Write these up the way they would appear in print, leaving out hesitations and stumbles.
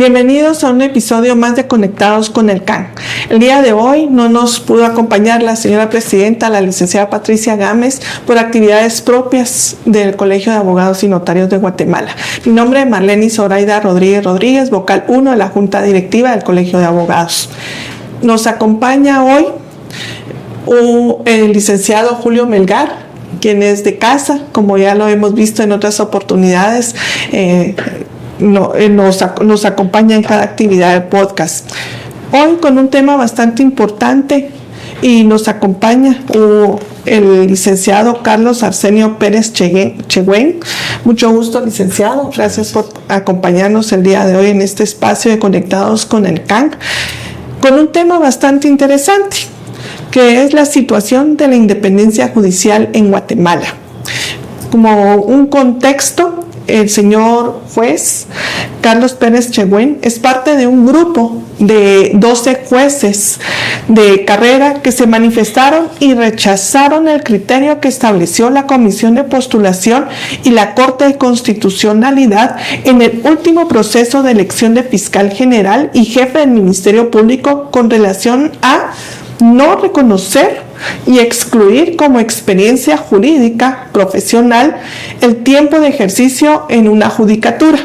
Bienvenidos a un episodio más de Conectados con el CAN. El día de hoy no nos pudo acompañar la señora presidenta, la licenciada Patricia Gámez, por actividades propias del Colegio de Abogados y Notarios de Guatemala. Mi nombre es Marlene Zoraida Rodríguez, vocal 1 de la Junta Directiva del Colegio de Abogados. Nos acompaña hoy el licenciado Julio Melgar, quien es de casa, como ya lo hemos visto en otras oportunidades. Nos acompaña en cada actividad del podcast. Hoy con un tema bastante importante, y nos acompaña el licenciado Carlos Arsenio Pérez Chegüén. Mucho gusto, licenciado. Gracias por acompañarnos el día de hoy en este espacio de Conectados con el CAN, con un tema bastante interesante, que es la situación de la independencia judicial en Guatemala. Como un contexto, el señor juez Carlos Pérez Chegüén es parte de un grupo de 12 jueces de carrera que se manifestaron y rechazaron el criterio que estableció la Comisión de Postulación y la Corte de Constitucionalidad en el último proceso de elección de fiscal general y jefe del Ministerio Público con relación a no reconocer y excluir como experiencia jurídica profesional el tiempo de ejercicio en una judicatura,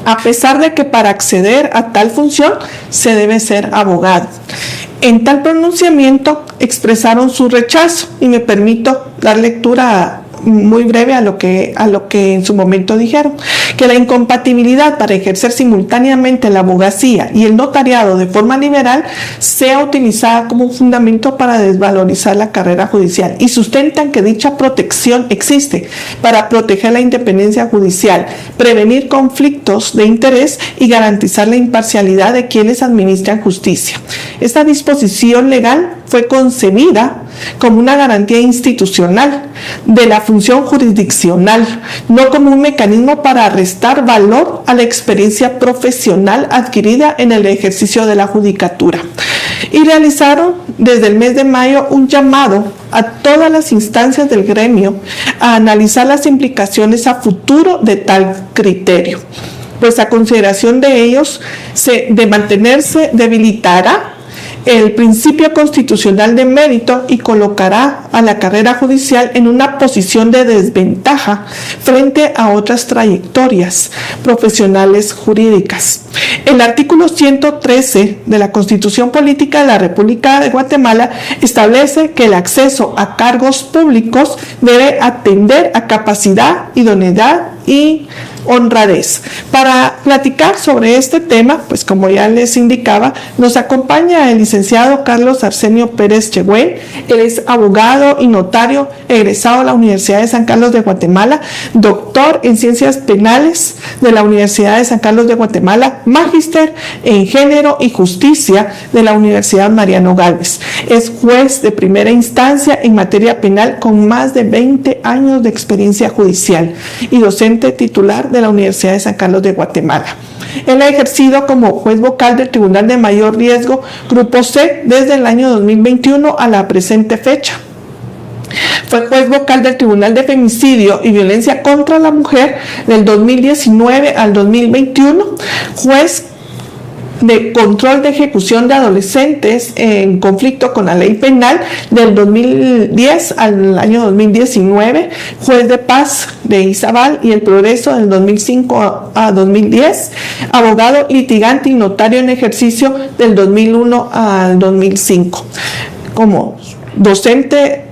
a pesar de que para acceder a tal función se debe ser abogado. En tal pronunciamiento expresaron su rechazo, y me permito dar lectura muy breve a lo que en su momento dijeron: que la incompatibilidad para ejercer simultáneamente la abogacía y el notariado de forma liberal sea utilizada como un fundamento para desvalorizar la carrera judicial, y sustentan que dicha protección existe para proteger la independencia judicial, prevenir conflictos de interés y garantizar la imparcialidad de quienes administran justicia. Esta disposición legal fue concebida como una garantía institucional de la función jurisdiccional, no como un mecanismo para restar valor a la experiencia profesional adquirida en el ejercicio de la judicatura. Y realizaron desde el mes de mayo un llamado a todas las instancias del gremio a analizar las implicaciones a futuro de tal criterio, pues a consideración de ellos, de mantenerse, debilitará el principio constitucional de mérito y colocará a la carrera judicial en una posición de desventaja frente a otras trayectorias profesionales jurídicas. El artículo 113 de la Constitución Política de la República de Guatemala establece que el acceso a cargos públicos debe atender a capacidad, idoneidad y honradez. Para platicar sobre este tema, pues como ya les indicaba, nos acompaña el licenciado Carlos Arsenio Pérez Chegüén. Él es abogado y notario egresado de la Universidad de San Carlos de Guatemala, doctor en Ciencias Penales de la Universidad de San Carlos de Guatemala, magíster en Género y Justicia de la Universidad Mariano Gálvez. Es juez de primera instancia en materia penal con más de 20 años de experiencia judicial y docente titular de la Universidad de San Carlos de Guatemala. Él ha ejercido como juez vocal del Tribunal de Mayor Riesgo Grupo C desde el año 2021 a la presente fecha. Fue juez vocal del Tribunal de Femicidio y Violencia contra la Mujer del 2019 al 2021, juez de control de ejecución de adolescentes en conflicto con la ley penal del 2010 al año 2019, juez de paz de Izabal y el Progreso del 2005 a 2010, abogado litigante y notario en ejercicio del 2001 al 2005. Como docente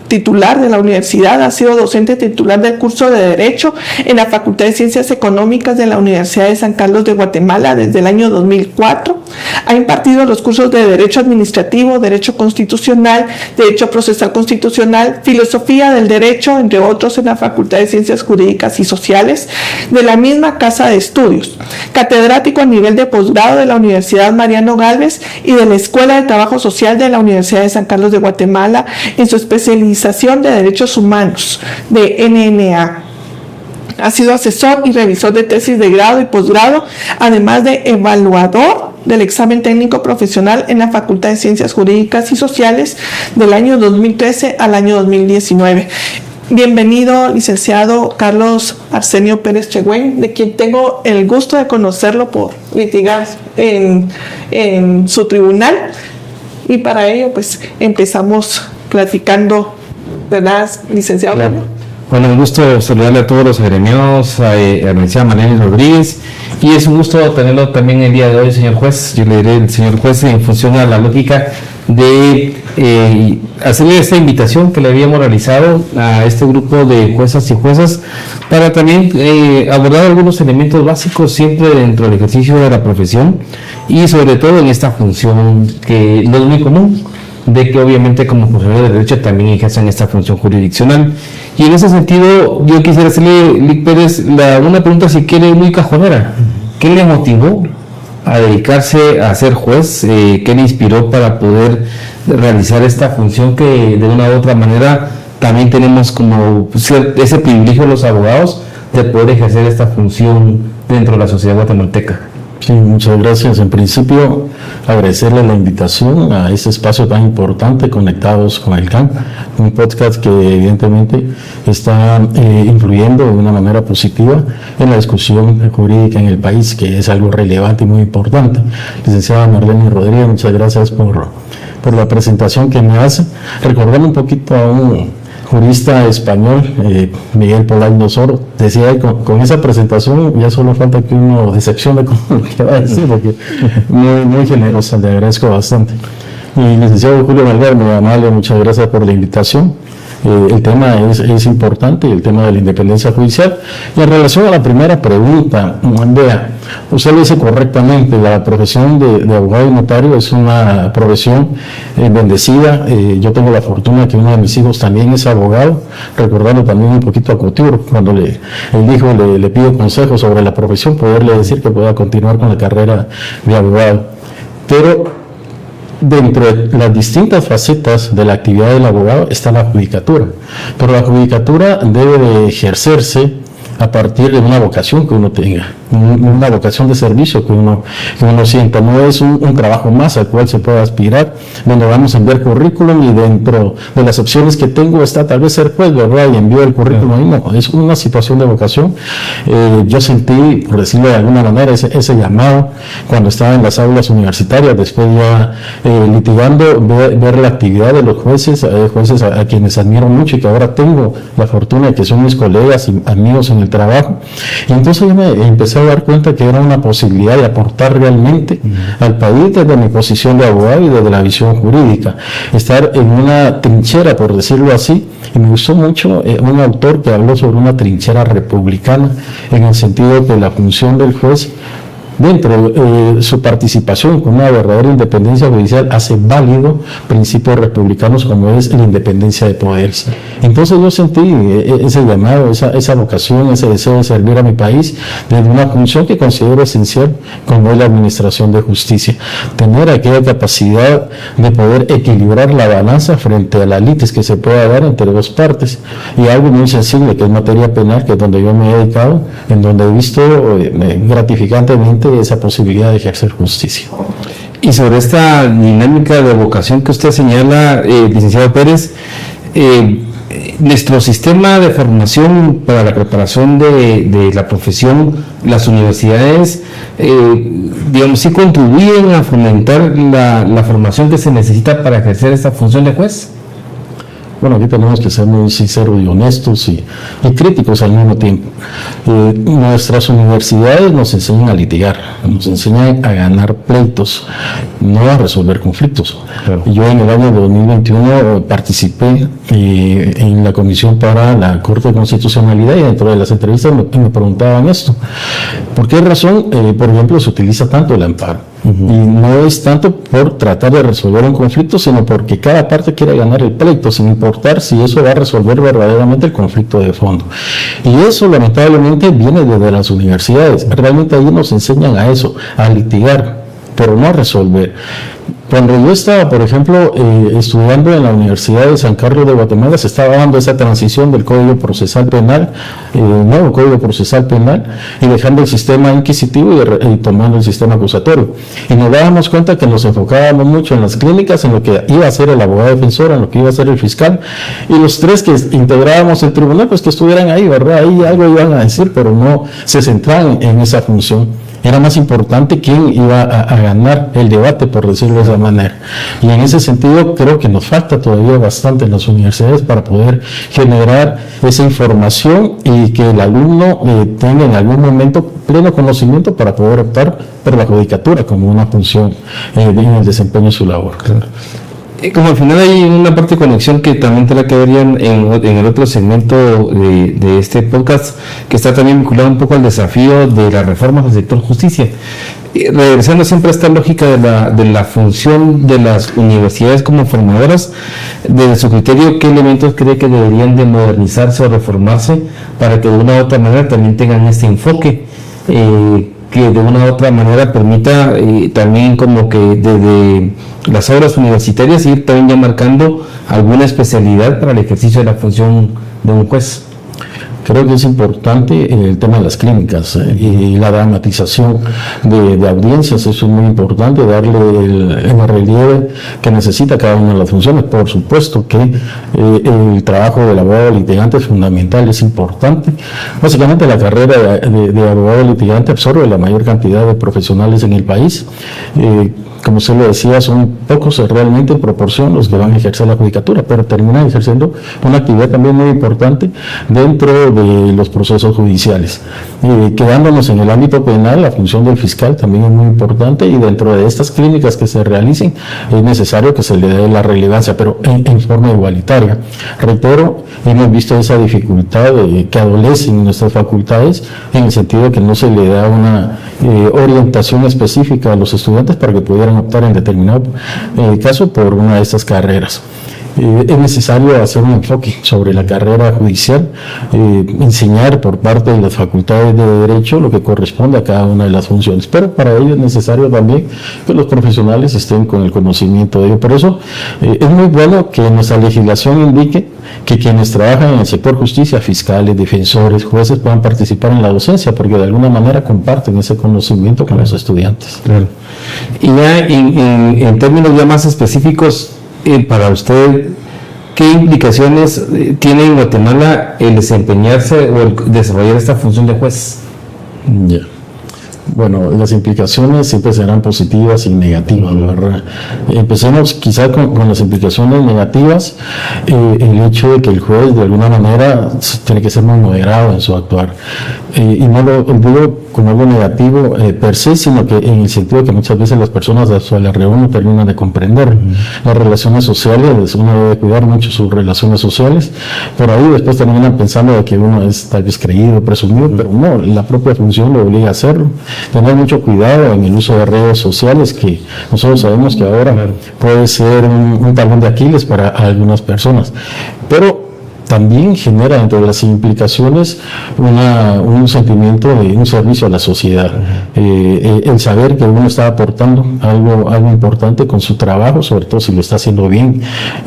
titular de la universidad, ha sido docente titular del curso de Derecho en la Facultad de Ciencias Económicas de la Universidad de San Carlos de Guatemala desde el año 2004. Ha impartido los cursos de Derecho Administrativo, Derecho Constitucional, Derecho Procesal Constitucional, Filosofía del Derecho, entre otros, en la Facultad de Ciencias Jurídicas y Sociales de la misma casa de estudios. Catedrático a nivel de posgrado de la Universidad Mariano Gálvez y de la Escuela de Trabajo Social de la Universidad de San Carlos de Guatemala en su especialización de Derechos Humanos de NNA. Ha sido asesor y revisor de tesis de grado y posgrado, además de evaluador del examen técnico profesional en la Facultad de Ciencias Jurídicas y Sociales del año 2013 al año 2019. Bienvenido, licenciado Carlos Arsenio Pérez Chegüén, de quien tengo el gusto de conocerlo por litigar en su tribunal. Y para ello, pues, empezamos platicando, ¿verdad, licenciado? Claro. Bueno, un gusto saludarle a todos los agremiados, a la licenciada Marlene Rodríguez, y es un gusto tenerlo también el día de hoy, señor juez. Yo le diré al señor juez en función a la lógica de hacerle esta invitación que le habíamos realizado a este grupo de juezas y juezas para también abordar algunos elementos básicos siempre dentro del ejercicio de la profesión y sobre todo en esta función que no es muy común, de que obviamente como funcionarios de derecho también ejerzan esta función jurisdiccional. Y en ese sentido yo quisiera hacerle, Lic Pérez, una pregunta si quiere muy cajonera. ¿Qué le motivó a dedicarse a ser juez? ¿Qué le inspiró para poder realizar esta función que de una u otra manera también tenemos como ese privilegio los abogados de poder ejercer esta función dentro de la sociedad guatemalteca? Sí, muchas gracias. En principio, agradecerle la invitación a este espacio tan importante, Conectados con el CAN, un podcast que evidentemente está influyendo de una manera positiva en la discusión jurídica en el país, que es algo relevante y muy importante. Licenciada Marlene Rodríguez, muchas gracias por la presentación que me hace. Recordando un poquito a un jurista español, Miguel Polaino Soro, decía con esa presentación ya solo falta que uno decepcione con lo que va a decir, porque muy generosa, le agradezco bastante. Y licenciado Julio Melgar, muy amable, muchas gracias por la invitación. El tema es importante, el tema de la independencia judicial. Y en relación a la primera pregunta, vea, usted lo dice correctamente, la profesión de abogado y notario es una profesión bendecida. Yo tengo la fortuna que uno de mis hijos también es abogado, recordando también un poquito a Couture, cuando el hijo le pido consejos sobre la profesión, poderle decir que pueda continuar con la carrera de abogado. Pero dentro de las distintas facetas de la actividad del abogado está la judicatura, pero la judicatura debe de ejercerse a partir de una vocación que uno tenga, una vocación de servicio que uno sienta. No es un trabajo más al cual se pueda aspirar, donde vamos a enviar currículum y dentro de las opciones que tengo está tal vez ser juez, ¿verdad? Y envío el currículum y no, es una situación de vocación. Yo sentí, por decirlo de alguna manera, ese llamado cuando estaba en las aulas universitarias, después ya litigando, ver la actividad de los jueces a quienes admiro mucho y que ahora tengo la fortuna de que son mis colegas y amigos en el trabajo. Y entonces yo me empecé a dar cuenta que era una posibilidad de aportar realmente al país desde mi posición de abogado y desde la visión jurídica, estar en una trinchera, por decirlo así. Y me gustó mucho un autor que habló sobre una trinchera republicana, en el sentido de que la función del juez, dentro de su participación con una verdadera independencia judicial, hace válido principios republicanos como es la independencia de poderes. Entonces yo sentí ese llamado, esa vocación, ese deseo de servir a mi país desde una función que considero esencial como es la administración de justicia. Tener aquella capacidad de poder equilibrar la balanza frente a la litis que se pueda dar entre dos partes, y algo muy sensible que es materia penal, que es donde yo me he dedicado, en donde he visto gratificantemente esa posibilidad de ejercer justicia. Y sobre esta dinámica de vocación que usted señala, licenciado Pérez, nuestro sistema de formación para la preparación de la profesión, las universidades, digamos, sí contribuyen a fomentar la formación que se necesita para ejercer esta función de juez. Bueno, aquí tenemos que ser muy sinceros y honestos y críticos al mismo tiempo. Nuestras universidades nos enseñan a litigar, nos enseñan a ganar pleitos, no a resolver conflictos. Claro. Yo en el año 2021 participé en la comisión para la Corte de Constitucionalidad, y dentro de las entrevistas me preguntaban esto. ¿Por qué razón, por ejemplo, se utiliza tanto el amparo? Y no es tanto por tratar de resolver un conflicto, sino porque cada parte quiere ganar el pleito, sin importar si eso va a resolver verdaderamente el conflicto de fondo. Y eso lamentablemente viene desde las universidades. Realmente ahí nos enseñan a eso, a litigar, pero no a resolver. Cuando yo estaba, por ejemplo, estudiando en la Universidad de San Carlos de Guatemala, se estaba dando esa transición del Código Procesal Penal, nuevo Código Procesal Penal, y dejando el sistema inquisitivo y tomando el sistema acusatorio. Y nos dábamos cuenta que nos enfocábamos mucho en las clínicas, en lo que iba a ser el abogado defensor, en lo que iba a ser el fiscal, y los tres que integrábamos el tribunal, pues que estuvieran ahí, ¿verdad? Ahí algo iban a decir, pero no se centraban en esa función. Era más importante quién iba a ganar el debate, por decirlo de esa manera. Y en ese sentido creo que nos falta todavía bastante en las universidades para poder generar esa información y que el alumno tenga en algún momento pleno conocimiento para poder optar por la judicatura como una función en el desempeño de su labor. Claro. Como al final hay una parte de conexión que también tendrá que ver ya en el otro segmento de este podcast, que está también vinculado un poco al desafío de las reformas del sector justicia. Regresando siempre a esta lógica de la función de las universidades como formadoras, desde su criterio, ¿qué elementos cree que deberían de modernizarse o reformarse para que de una u otra manera también tengan este enfoque? Que de una u otra manera permita también como que desde las aulas universitarias ir también ya marcando alguna especialidad para el ejercicio de la función de un juez. Creo que es importante el tema de las clínicas y la dramatización de audiencias. Eso es muy importante, darle el relieve que necesita cada una de las funciones. Por supuesto que el trabajo del abogado litigante es fundamental, es importante. Básicamente la carrera de abogado litigante absorbe la mayor cantidad de profesionales en el país. Como usted lo decía, son pocos realmente en proporción los que van a ejercer la judicatura, pero terminan ejerciendo una actividad también muy importante dentro de los procesos judiciales. Quedándonos en el ámbito penal, la función del fiscal también es muy importante, y dentro de estas clínicas que se realicen es necesario que se le dé la relevancia, pero en forma igualitaria. Reitero, hemos visto esa dificultad que adolecen nuestras facultades, en el sentido que no se le da una orientación específica a los estudiantes para que pudieran optar en determinado caso por una de estas carreras. Es necesario hacer un enfoque sobre la carrera judicial, enseñar por parte de las facultades de Derecho lo que corresponde a cada una de las funciones, pero para ello es necesario también que los profesionales estén con el conocimiento de ello. Por eso es muy bueno que nuestra legislación indique que quienes trabajan en el sector justicia, fiscales, defensores, jueces, puedan participar en la docencia, porque de alguna manera comparten ese conocimiento con los estudiantes. Claro. Y ya en términos ya más específicos, para usted, ¿qué implicaciones tiene en Guatemala el desempeñarse o el desarrollar esta función de juez? Ya. Bueno, las implicaciones siempre serán positivas y negativas, ¿verdad? Empecemos quizá con las implicaciones negativas. El hecho de que el juez de alguna manera tiene que ser muy moderado en su actuar, y no lo digo como algo negativo per se, sino que en el sentido de que muchas veces las personas a su alrededor no terminan de comprender las relaciones sociales. Uno debe cuidar mucho sus relaciones sociales, por ahí después terminan pensando de que uno es tal vez creído, presumido, pero no, la propia función lo obliga a hacerlo. Tener mucho cuidado en el uso de redes sociales, que nosotros sabemos que ahora puede ser un talón de Aquiles para algunas personas, pero también genera dentro de las implicaciones un sentimiento de un servicio a la sociedad, el saber que uno está aportando algo importante con su trabajo, sobre todo si lo está haciendo bien,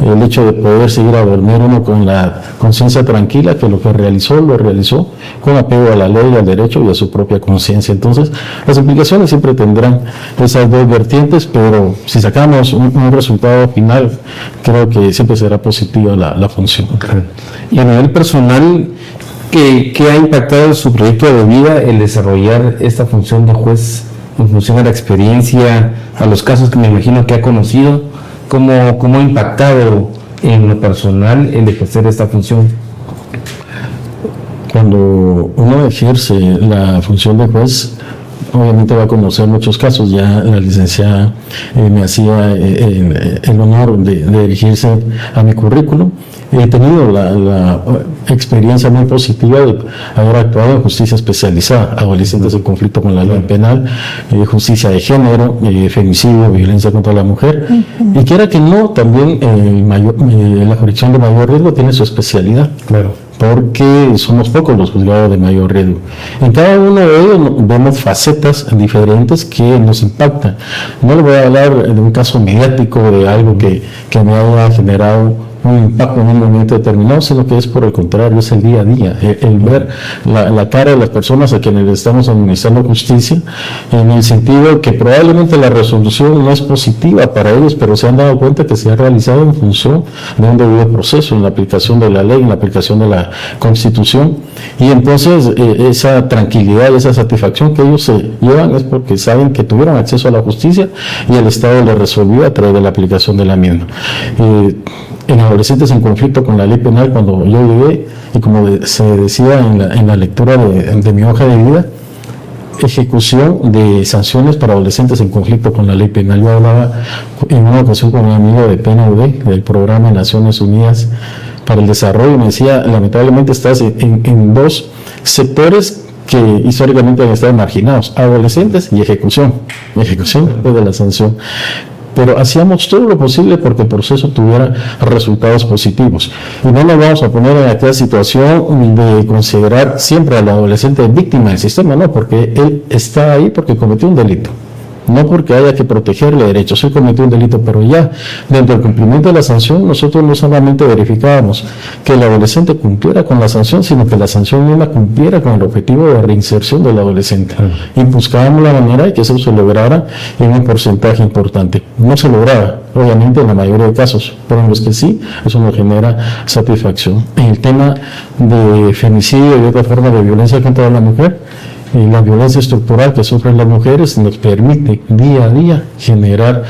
el hecho de poder seguir a dormir uno con la conciencia tranquila que lo que realizó, lo realizó con apego a la ley, al derecho y a su propia conciencia. Entonces, las implicaciones siempre tendrán esas dos vertientes, pero si sacamos un resultado final, creo que siempre será positiva la función. Y a nivel personal, ¿qué ha impactado en su proyecto de vida el desarrollar esta función de juez en función a la experiencia, a los casos que me imagino que ha conocido? ¿Cómo ha impactado en lo personal el ejercer esta función? Cuando uno ejerce la función de juez, obviamente va a conocer muchos casos. Ya la licenciada me hacía el honor de dirigirse a mi currículum. He tenido la experiencia muy positiva de haber actuado en justicia especializada, adolescentes en conflicto con la ley penal, justicia de género, femicidio, violencia contra la mujer, y quiera que no, también la jurisdicción de mayor riesgo tiene su especialidad. Claro. porque somos pocos los juzgados de mayor riesgo. En cada uno de ellos vemos facetas diferentes que nos impactan. No le voy a hablar de un caso mediático, de algo que me haya generado un impacto en un momento determinado, sino que es por el contrario, es el día a día, el ver la cara de las personas a quienes le estamos administrando justicia, en el sentido que probablemente la resolución no es positiva para ellos, pero se han dado cuenta que se ha realizado en función de un debido proceso, en la aplicación de la ley, en la aplicación de la Constitución, y entonces esa tranquilidad y esa satisfacción que ellos se llevan es porque saben que tuvieron acceso a la justicia y el Estado les resolvió a través de la aplicación de la misma. En adolescentes en conflicto con la ley penal, cuando yo llegué, y como se decía en la lectura de mi hoja de vida, ejecución de sanciones para adolescentes en conflicto con la ley penal. Yo hablaba en una ocasión con un amigo de PNUD, del Programa de Naciones Unidas para el Desarrollo, y me decía, lamentablemente estás en dos sectores que históricamente han estado marginados, adolescentes y ejecución después de la sanción. Pero hacíamos todo lo posible porque el proceso tuviera resultados positivos. Y no nos vamos a poner en aquella situación de considerar siempre al adolescente víctima del sistema, no, porque él está ahí porque cometió un delito. No porque haya que protegerle derechos, él cometió un delito, pero ya dentro del cumplimiento de la sanción, nosotros no solamente verificábamos que el adolescente cumpliera con la sanción, sino que la sanción misma cumpliera con el objetivo de reinserción del adolescente. Y buscábamos la manera de que eso se lograra en un porcentaje importante. No se lograba, obviamente, en la mayoría de casos, pero en los que sí, eso nos genera satisfacción. En el tema de femicidio y otra forma de violencia contra la mujer, la violencia estructural que sufren las mujeres nos permite día a día generar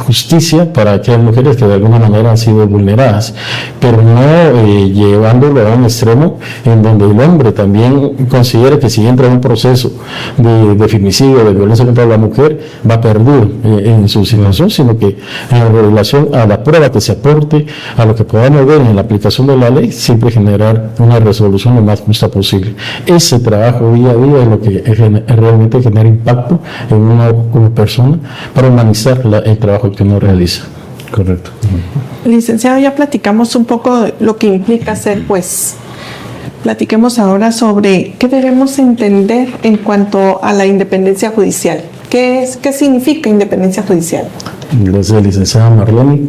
justicia para aquellas mujeres que de alguna manera han sido vulneradas, pero no llevándolo a un extremo en donde el hombre también considere que si entra en un proceso de femicidio, de violencia contra la mujer, va a perder en su situación, sino que en relación a la prueba que se aporte, a lo que podamos ver en la aplicación de la ley, siempre generar una resolución lo más justa posible. Ese trabajo día a día es lo que realmente genera impacto en una como persona para humanizar el trabajo que uno realiza. Correcto. Licenciado, ya platicamos un poco de lo que implica ser juez. Platiquemos ahora sobre qué debemos entender en cuanto a la independencia judicial. ¿Qué significa independencia judicial? Gracias, licenciada Marlene.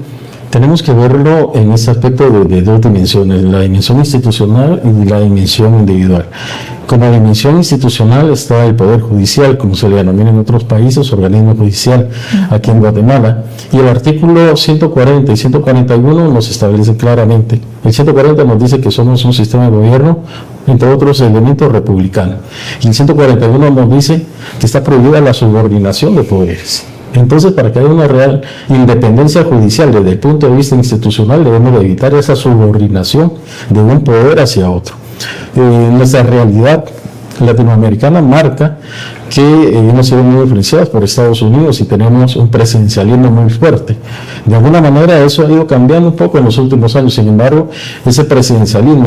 Tenemos que verlo en este aspecto de dos dimensiones, la dimensión institucional y la dimensión individual. Como dimensión institucional está el Poder Judicial, como se le denomina en otros países, organismo judicial, aquí en Guatemala, y el artículo 140 y 141 nos establecen claramente. El 140 nos dice que somos un sistema de gobierno, entre otros elementos, republicano. Y el 141 nos dice que está prohibida la subordinación de poderes. Entonces, para que haya una real independencia judicial desde el punto de vista institucional, debemos de evitar esa subordinación de un poder hacia otro. Nuestra realidad latinoamericana marca que hemos sido muy influenciados por Estados Unidos y tenemos un presidencialismo muy fuerte. De alguna manera eso ha ido cambiando un poco en los últimos años. Sin embargo, ese presidencialismo,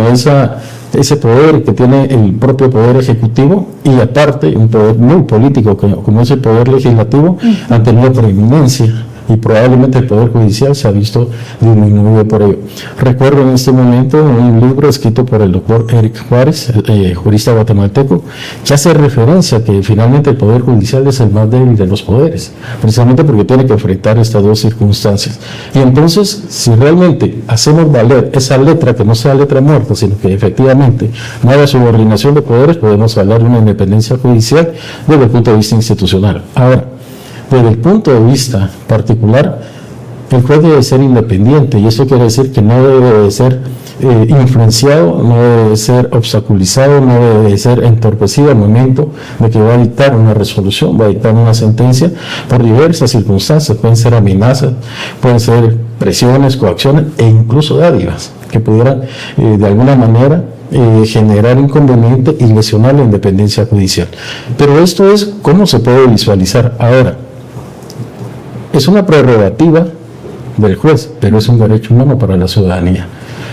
ese poder que tiene el propio poder ejecutivo y aparte un poder muy político como es el poder legislativo, han tenido preeminencia. Y probablemente el Poder Judicial se ha visto disminuido por ello. Recuerdo en este momento un libro escrito por el doctor Eric Juárez, jurista guatemalteco, que hace referencia a que finalmente el Poder Judicial es el más débil de los poderes, precisamente porque tiene que enfrentar estas dos circunstancias. Y entonces, si realmente hacemos valer esa letra, que no sea letra muerta, sino que efectivamente no haya subordinación de poderes, podemos hablar de una independencia judicial desde el punto de vista institucional. Ahora, desde el punto de vista particular, el juez debe ser independiente, y eso quiere decir que no debe de ser influenciado, no debe de ser obstaculizado, no debe de ser entorpecido al momento de que va a dictar una resolución, va a dictar una sentencia por diversas circunstancias. Pueden ser amenazas, pueden ser presiones, coacciones e incluso dádivas que pudieran de alguna manera generar inconveniente y lesionar la independencia judicial. Pero esto es cómo se puede visualizar ahora. Es una prerrogativa del juez, pero es un derecho humano para la ciudadanía.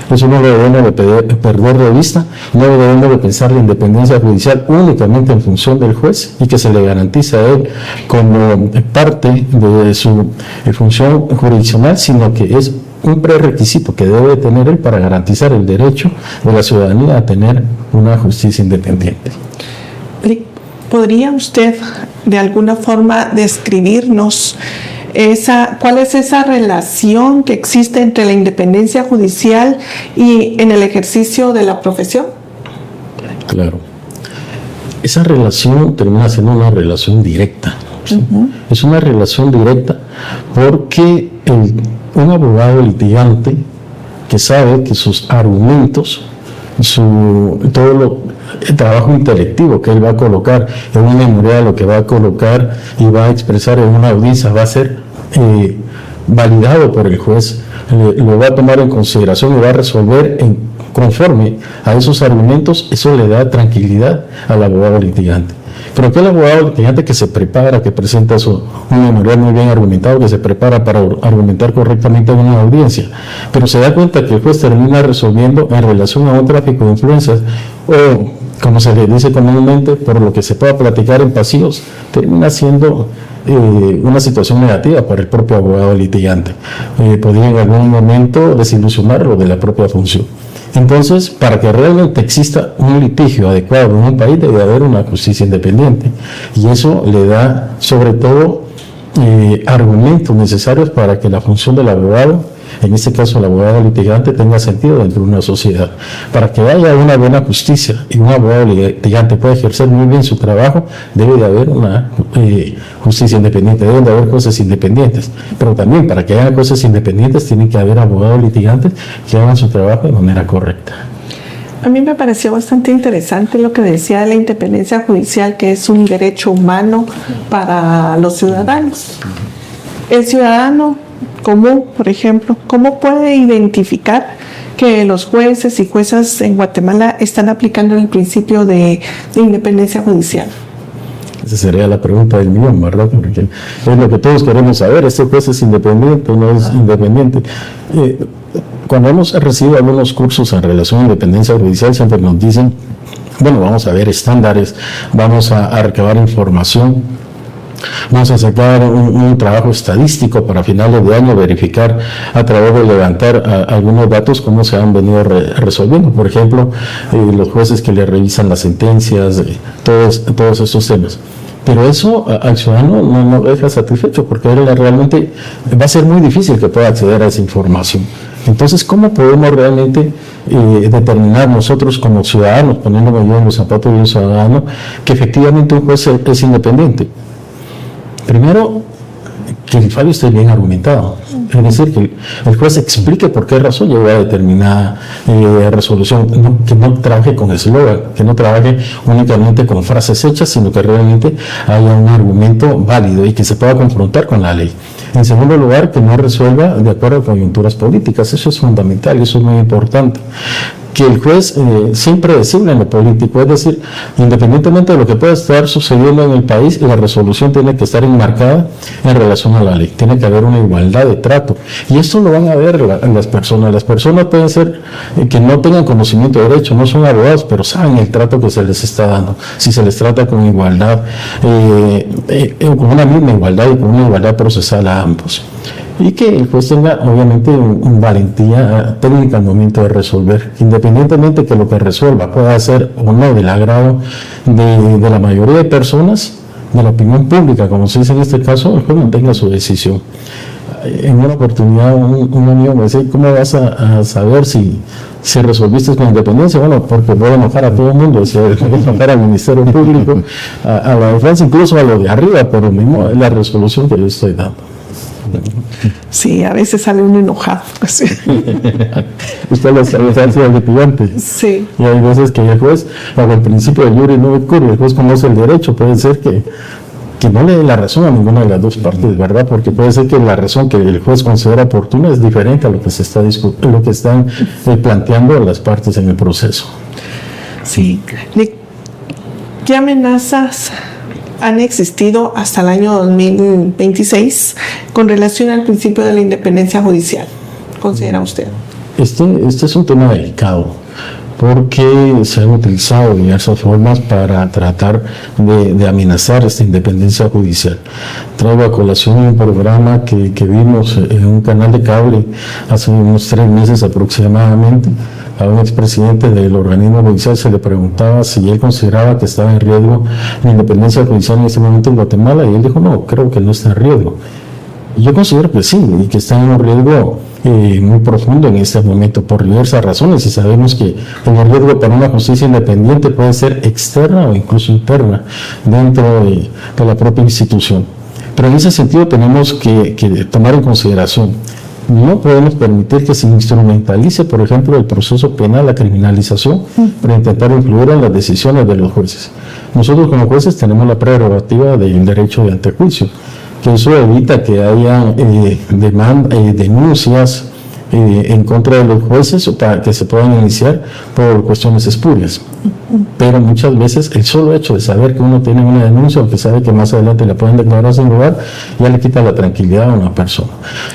Eso no lo debemos de perder de vista, no debemos de pensar la independencia judicial únicamente en función del juez y que se le garantice a él como parte de su función jurisdiccional, sino que es un prerequisito que debe tener él para garantizar el derecho de la ciudadanía a tener una justicia independiente. ¿Podría usted de alguna forma describirnos cuál es esa relación que existe entre la independencia judicial y en el ejercicio de la profesión? Claro. Esa relación termina siendo una relación directa. ¿Sí? Es una relación directa porque un abogado litigante que sabe que sus argumentos, el trabajo intelectivo que él va a colocar en un memorial, lo que va a colocar y va a expresar en una audiencia, va a ser validado por el juez, lo va a tomar en consideración y va a resolver conforme a esos argumentos. Eso le da tranquilidad al abogado litigante. Pero aquel abogado litigante que se prepara, que presenta un memorial muy bien argumentado, que se prepara para argumentar correctamente en una audiencia, pero se da cuenta que el juez termina resolviendo en relación a un tráfico de influencias, o como se le dice comúnmente, por lo que se pueda platicar en pasillos, termina siendo una situación negativa para el propio abogado litigante. Podría en algún momento desilusionarlo de la propia función. Entonces, para que realmente exista un litigio adecuado en un país, debe haber una justicia independiente. Y eso le da, sobre todo, argumentos necesarios para que la función del abogado, en este caso el abogado litigante, tenga sentido dentro de una sociedad. Para que haya una buena justicia y un abogado litigante pueda ejercer muy bien su trabajo, debe de haber una justicia independiente, deben de haber cosas independientes. Pero también, para que haya cosas independientes, tienen que haber abogados litigantes que hagan su trabajo de manera correcta. A mí me pareció bastante interesante lo que decía de la independencia judicial, que es un derecho humano para los ciudadanos. El ciudadano común, por ejemplo, ¿cómo puede identificar que los jueces y juezas en Guatemala están aplicando el principio de independencia judicial? Esa sería la pregunta del millón, ¿verdad? Porque es lo que todos queremos saber. ¿Este juez es independiente o no es independiente? Cuando hemos recibido algunos cursos en relación a independencia judicial, siempre nos dicen, bueno, vamos a ver estándares, vamos a recabar información, vamos a sacar un trabajo estadístico para finales de año, verificar a través de levantar algunos datos cómo se han venido resolviendo. Por ejemplo, los jueces que le revisan las sentencias, todos estos temas. Pero eso al ciudadano no deja satisfecho, porque realmente va a ser muy difícil que pueda acceder a esa información. Entonces, ¿cómo podemos realmente determinar nosotros como ciudadanos, poniéndome yo en los zapatos de un ciudadano, que efectivamente un juez es independiente? Primero, que el fallo esté bien argumentado. Es decir, que el juez explique por qué razón llegó a determinada resolución, que no trabaje con eslogan, que no trabaje únicamente con frases hechas, sino que realmente haya un argumento válido y que se pueda confrontar con la ley. En segundo lugar, que no resuelva de acuerdo a coyunturas políticas. Eso es fundamental y eso es muy importante. Que el juez sea impredecible en lo político, es decir, independientemente de lo que pueda estar sucediendo en el país, la resolución tiene que estar enmarcada en relación a la ley, tiene que haber una igualdad de trato, y esto lo van a ver las personas pueden ser que no tengan conocimiento de derecho, no son abogados, pero saben el trato que se les está dando, si se les trata con igualdad, con una misma igualdad y con una igualdad procesal a ambos. Y que el juez tenga, obviamente, una valentía técnica al momento de resolver, independientemente que lo que resuelva pueda ser o no del agrado de la mayoría de personas, de la opinión pública, como se dice en este caso, el juez mantenga su decisión. En una oportunidad, un amigo me decía, ¿cómo vas a saber si resolviste con independencia? Bueno, porque voy a enojar a todo el mundo, voy a enojar al Ministerio Público, a la defensa, incluso a lo de arriba, pero mismo es la resolución que yo estoy dando. Sí, a veces sale uno enojado. Usted lo sabe, al litigante. Sí. Y hay veces que el juez, bajo el principio de iure no recurre, el juez conoce el derecho, puede ser que no le dé la razón a ninguna de las dos partes, ¿verdad? Porque puede ser que la razón que el juez considera oportuna es diferente a lo que se está lo que están planteando las partes en el proceso. Sí. ¿Qué amenazas han existido hasta el año 2026 con relación al principio de la independencia judicial, considera usted? Este es un tema delicado, porque se han utilizado diversas formas para tratar de amenazar esta independencia judicial. Traigo a colación un programa que vimos en un canal de cable hace unos 3 meses aproximadamente. A un expresidente del organismo judicial se le preguntaba si él consideraba que estaba en riesgo la independencia judicial en este momento en Guatemala, y él dijo: no, creo que no está en riesgo. Y yo considero que sí, y que está en un riesgo muy profundo en este momento por diversas razones, y sabemos que el riesgo para una justicia independiente puede ser externa o incluso interna dentro de la propia institución. Pero en ese sentido tenemos que tomar en consideración: no podemos permitir que se instrumentalice, por ejemplo, el proceso penal, la criminalización, para intentar influir en las decisiones de los jueces. Nosotros como jueces tenemos la prerrogativa del derecho de antejuicio, que eso evita que haya denuncias en contra de los jueces o para que se puedan iniciar por cuestiones espurias. Pero muchas veces el solo hecho de saber que uno tiene una denuncia, aunque sabe que más adelante la pueden declarar sin lugar, ya le quita la tranquilidad a una persona.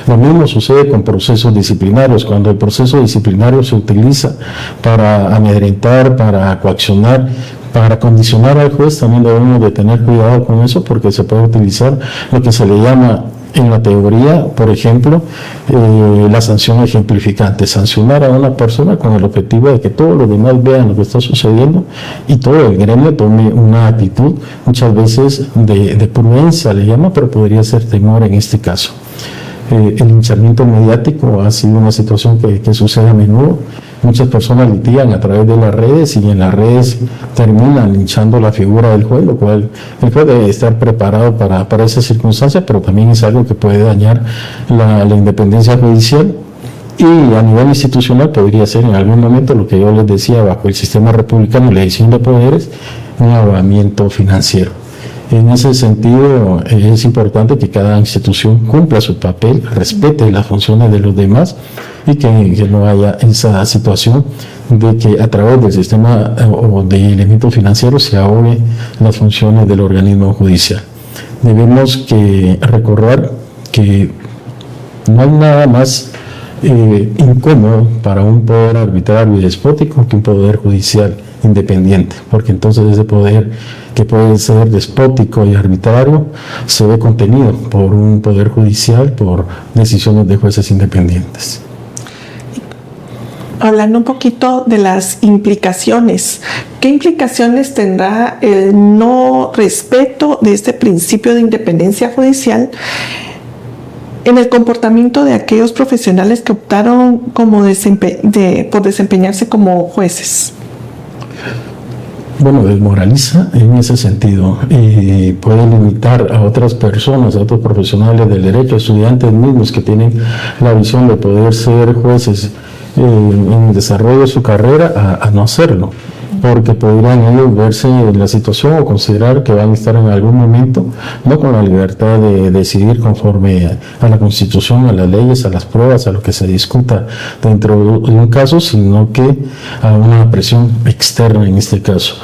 Lo mismo sucede con procesos disciplinarios. Cuando el proceso disciplinario se utiliza para amedrentar, para coaccionar, para condicionar al juez, también debemos de tener cuidado con eso, porque se puede utilizar lo que se le llama en la teoría, por ejemplo, la sanción ejemplificante: sancionar a una persona con el objetivo de que todos los demás vean lo que está sucediendo y todo el gremio tome una actitud, muchas veces de prudencia le llama, pero podría ser temor en este caso. El linchamiento mediático ha sido una situación que sucede a menudo. Muchas personas litigan a través de las redes, y en las redes terminan linchando la figura del juez, lo cual el juez debe estar preparado para esa circunstancia, pero también es algo que puede dañar la independencia judicial. Y a nivel institucional podría ser en algún momento, lo que yo les decía, bajo el sistema republicano y la división de poderes, un ahogamiento financiero. En ese sentido, es importante que cada institución cumpla su papel, respete las funciones de los demás, y que no haya esa situación de que a través del sistema o de elementos financieros se ahogue las funciones del organismo judicial. Debemos que recordar que no hay nada más incómodo para un poder arbitrario y despótico que un poder judicial independiente, porque entonces ese poder, que puede ser despótico y arbitrario, se ve contenido por un poder judicial, por decisiones de jueces independientes. Hablando un poquito de las implicaciones, ¿qué implicaciones tendrá el no respeto de este principio de independencia judicial en el comportamiento de aquellos profesionales que optaron por desempeñarse como jueces? Bueno, desmoraliza en ese sentido, y puede limitar a otras personas, a otros profesionales del derecho, estudiantes mismos que tienen la visión de poder ser jueces en el desarrollo de su carrera, a no hacerlo, porque podrían ellos verse en la situación o considerar que van a estar en algún momento no con la libertad de decidir conforme a la Constitución, a las leyes, a las pruebas, a lo que se discuta dentro de un caso, sino que a una presión externa en este caso.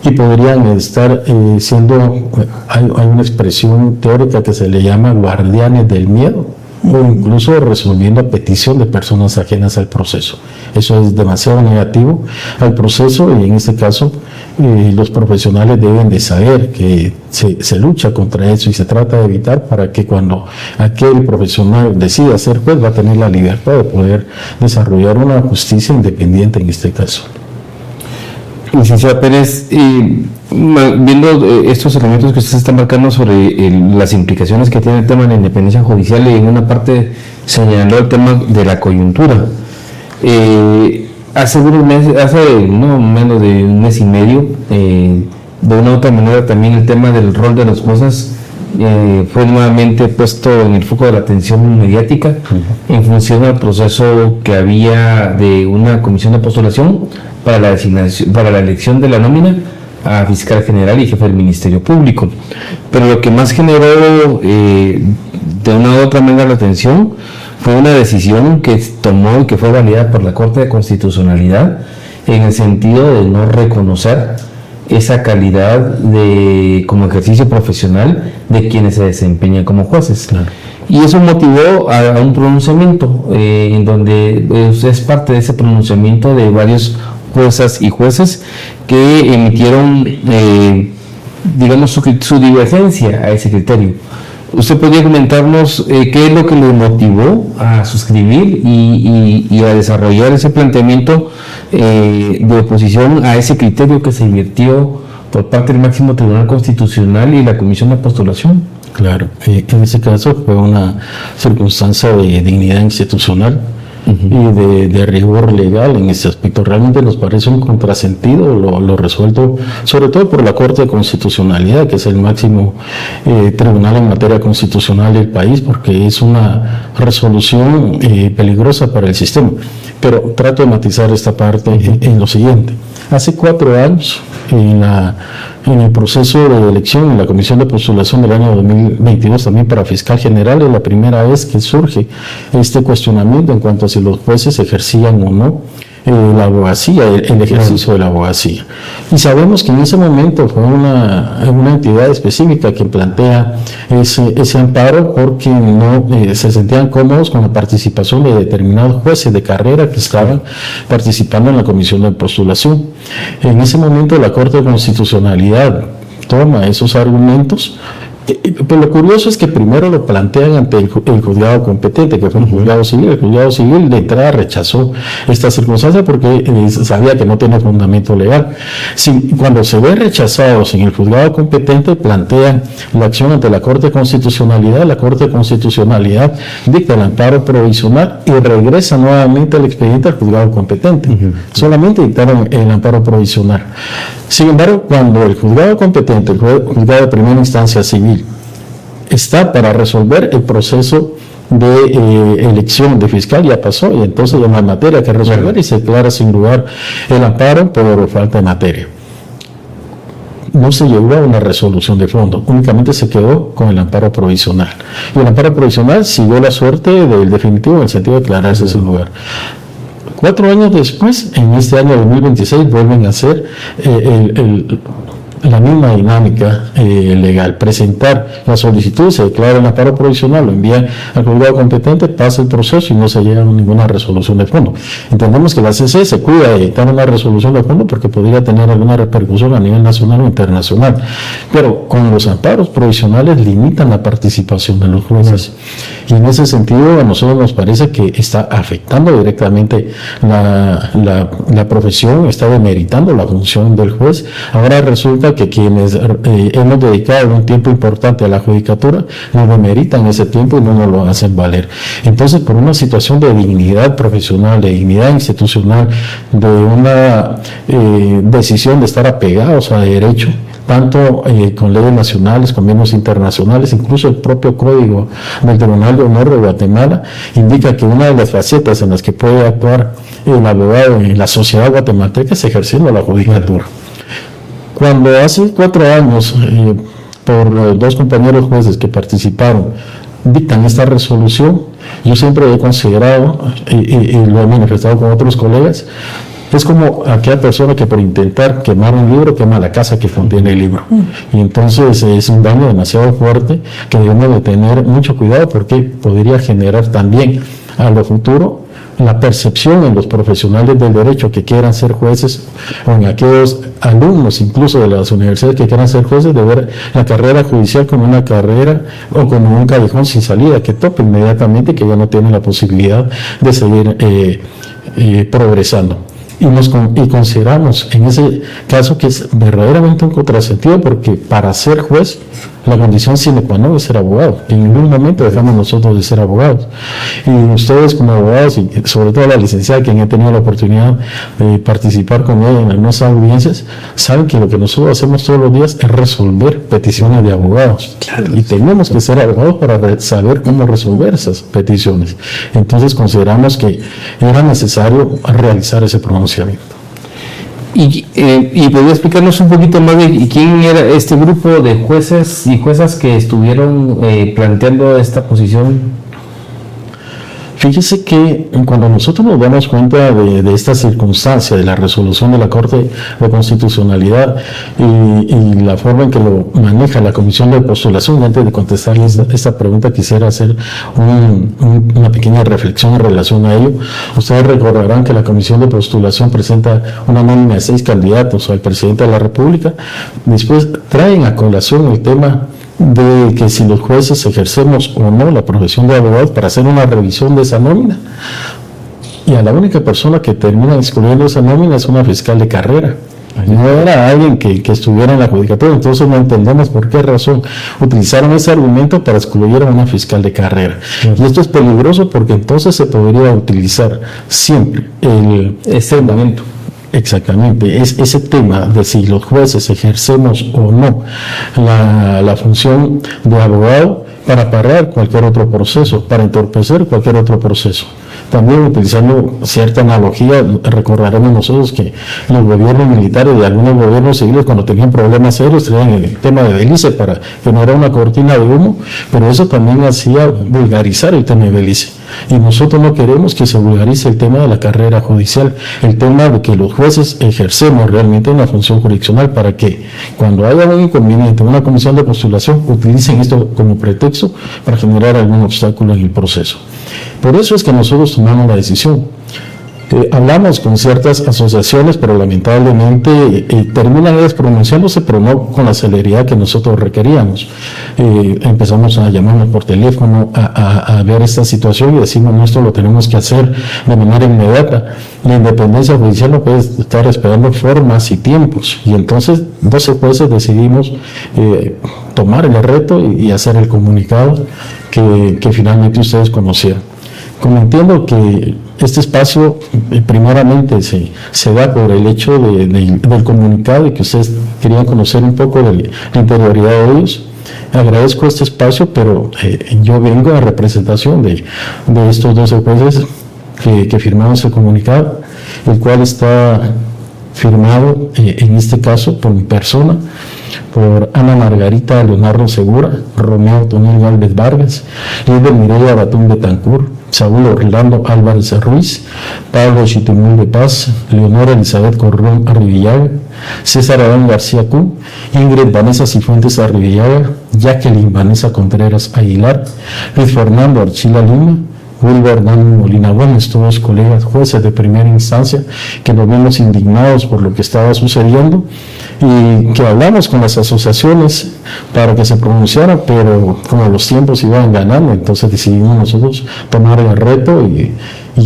Y podrían estar hay una expresión teórica que se le llama guardianes del miedo, o incluso resolviendo a petición de personas ajenas al proceso. Eso es demasiado negativo al proceso, y en este caso los profesionales deben de saber que se lucha contra eso y se trata de evitar, para que cuando aquel profesional decida ser juez va a tener la libertad de poder desarrollar una justicia independiente en este caso. Licenciada Pérez, viendo estos elementos que usted está marcando sobre las implicaciones que tiene el tema de la independencia judicial, y en una parte señaló el tema de la coyuntura. Hace unos meses, no menos de un mes y medio, de una u otra manera también el tema del rol de los jueces fue nuevamente puesto en el foco de la atención mediática en función al proceso que había de una comisión de postulación para la elección de la nómina a fiscal general y jefe del Ministerio Público. Pero lo que más generó de una u otra manera la atención fue una decisión que tomó y que fue validada por la Corte de Constitucionalidad, en el sentido de no reconocer esa calidad como ejercicio profesional de quienes se desempeñan como jueces. Claro. Y eso motivó a un pronunciamiento en donde es parte de ese pronunciamiento de varios juezas y jueces que emitieron, digamos, su divergencia a ese criterio. ¿Usted podría comentarnos qué es lo que le motivó a suscribir y a desarrollar ese planteamiento de oposición a ese criterio que se invirtió por parte del máximo Tribunal Constitucional y la Comisión de Postulación? Claro, en ese caso fue una circunstancia de dignidad institucional y de rigor legal en ese aspecto. Realmente nos parece un contrasentido lo resuelto, sobre todo por la Corte de Constitucionalidad, que es el máximo tribunal en materia constitucional del país, porque es una resolución peligrosa para el sistema. Pero trato de matizar esta parte en lo siguiente. Hace 4 años, en el proceso de elección en la Comisión de Postulación del año 2022 también para fiscal general, es la primera vez que surge este cuestionamiento en cuanto a si los jueces ejercían o no la abogacía, el ejercicio de la abogacía. Y sabemos que en ese momento fue una entidad específica que plantea ese amparo porque no se sentían cómodos con la participación de determinados jueces de carrera que estaban participando en la Comisión de Postulación. En ese momento la Corte de Constitucionalidad toma esos argumentos. Pero lo curioso es que primero lo plantean ante el juzgado competente, que fue el juzgado civil. El juzgado civil de entrada rechazó esta circunstancia porque sabía que no tenía fundamento legal. Cuando se ven rechazados en el juzgado competente, plantean la acción ante la Corte de Constitucionalidad. La Corte de Constitucionalidad dicta el amparo provisional y regresa nuevamente el expediente al juzgado competente. Solamente dictaron el amparo provisional. Sin embargo, cuando el juzgado competente, el juzgado de primera instancia civil, está para resolver el proceso de elección de fiscal, ya pasó, y entonces ya no hay materia que resolver y se declara sin lugar el amparo por falta de materia. No se llegó a una resolución de fondo, únicamente se quedó con el amparo provisional. Y el amparo provisional siguió la suerte del definitivo en el sentido de declararse sin lugar. 4 años después, en este año 2026, vuelven a hacer la misma dinámica legal, presentar la solicitud, se declara el amparo provisional, lo envían al juzgado competente, pasa el proceso y no se llega a ninguna resolución de fondo. Entendemos que la CC se cuida de dictar una resolución de fondo porque podría tener alguna repercusión a nivel nacional o internacional, pero con los amparos provisionales limitan la participación de los jueces. Y en ese sentido a nosotros nos parece que está afectando directamente la profesión, está demeritando la función del juez. Ahora resulta que quienes hemos dedicado un tiempo importante a la judicatura nos demeritan ese tiempo y no nos lo hacen valer. Entonces, por una situación de dignidad profesional, de dignidad institucional, de una decisión de estar apegados a derecho, tanto con leyes nacionales, convenios internacionales, incluso el propio Código del Tribunal de Honor de Guatemala indica que una de las facetas en las que puede actuar el abogado en la sociedad guatemalteca es ejerciendo la judicatura. Cuando hace 4 años, por 2 compañeros jueces que participaron, dictan esta resolución, yo siempre he considerado, y lo he manifestado con otros colegas, es como aquella persona que por intentar quemar un libro quema la casa que contiene el libro. Y entonces es un daño demasiado fuerte que debemos de tener mucho cuidado porque podría generar también a lo futuro la percepción en los profesionales del derecho que quieran ser jueces o en aquellos alumnos incluso de las universidades que quieran ser jueces de ver la carrera judicial como una carrera o como un callejón sin salida que tope inmediatamente que ya no tiene la posibilidad de seguir progresando. Y consideramos en ese caso que es verdaderamente un contrasentido porque para ser juez la condición sine qua non es ser abogado. En ningún momento dejamos nosotros de ser abogados. Y ustedes como abogados, y sobre todo la licenciada, quien he tenido la oportunidad de participar con ella en algunas audiencias, saben que lo que nosotros hacemos todos los días es resolver peticiones de abogados. Claro. Y tenemos que ser abogados para saber cómo resolver esas peticiones. Entonces consideramos que era necesario realizar ese pronunciamiento. Y podría explicarnos un poquito más de quién era este grupo de jueces y juezas que estuvieron planteando esta posición. Fíjese que cuando nosotros nos damos cuenta de esta circunstancia, de la resolución de la Corte de Constitucionalidad y la forma en que lo maneja la Comisión de Postulación, antes de contestarles esta pregunta quisiera hacer una pequeña reflexión en relación a ello. Ustedes recordarán que la Comisión de Postulación presenta una nómina de 6 candidatos al presidente de la República. Después traen a colación el tema de que si los jueces ejercemos o no la profesión de abogado para hacer una revisión de esa nómina. Y a la única persona que termina excluyendo esa nómina es una fiscal de carrera. No era alguien que estuviera en la judicatura. Entonces no entendemos por qué razón utilizaron ese argumento para excluir a una fiscal de carrera. Y esto es peligroso porque entonces se podría utilizar siempre ese argumento. Exactamente, es ese tema de si los jueces ejercemos o no la función de abogado para parar cualquier otro proceso, para entorpecer cualquier otro proceso. También utilizando cierta analogía, recordaremos nosotros que los gobiernos militares y algunos gobiernos civiles cuando tenían problemas serios traían el tema de Belice para que no era una cortina de humo, pero eso también hacía vulgarizar el tema de Belice. Y nosotros no queremos que se vulgarice el tema de la carrera judicial, el tema de que los jueces ejercemos realmente una función jurisdiccional para que cuando haya un inconveniente, una comisión de postulación, utilicen esto como pretexto para generar algún obstáculo en el proceso. Por eso es que nosotros tomamos la decisión. Hablamos con ciertas asociaciones, pero lamentablemente terminan ellas pronunciándose, pero no con la celeridad que nosotros requeríamos. Empezamos a llamarnos por teléfono a ver esta situación y decimos, no, esto lo tenemos que hacer de manera inmediata. La independencia judicial no puede estar esperando formas y tiempos. Y entonces 12 jueces decidimos tomar el reto y hacer el comunicado que finalmente ustedes conocieron. Como entiendo que este espacio primeramente se da por el hecho del comunicado y que ustedes querían conocer un poco de la interioridad de ellos, agradezco este espacio, pero yo vengo a representación de estos 12 jueces que firmamos el comunicado, el cual está firmado en este caso por mi persona, por Ana Margarita Leonardo Segura, Romeo Tonel Gálvez Vargas, Lidia Mireya Batún Betancur, Saúl Orlando Álvarez Ruiz, Pablo Chitimul de Paz, Leonora Elizabeth Corrón Arribillaga, César Adán García Cún, Ingrid Vanessa Cifuentes Arribillaga, Jacqueline Vanessa Contreras Aguilar, Luis Fernando Archila Lima, Wilber Hernán Molina Gómez, todos colegas jueces de primera instancia que nos vimos indignados por lo que estaba sucediendo y que hablamos con las asociaciones para que se pronunciaran, pero como los tiempos iban ganando, entonces decidimos nosotros tomar el reto y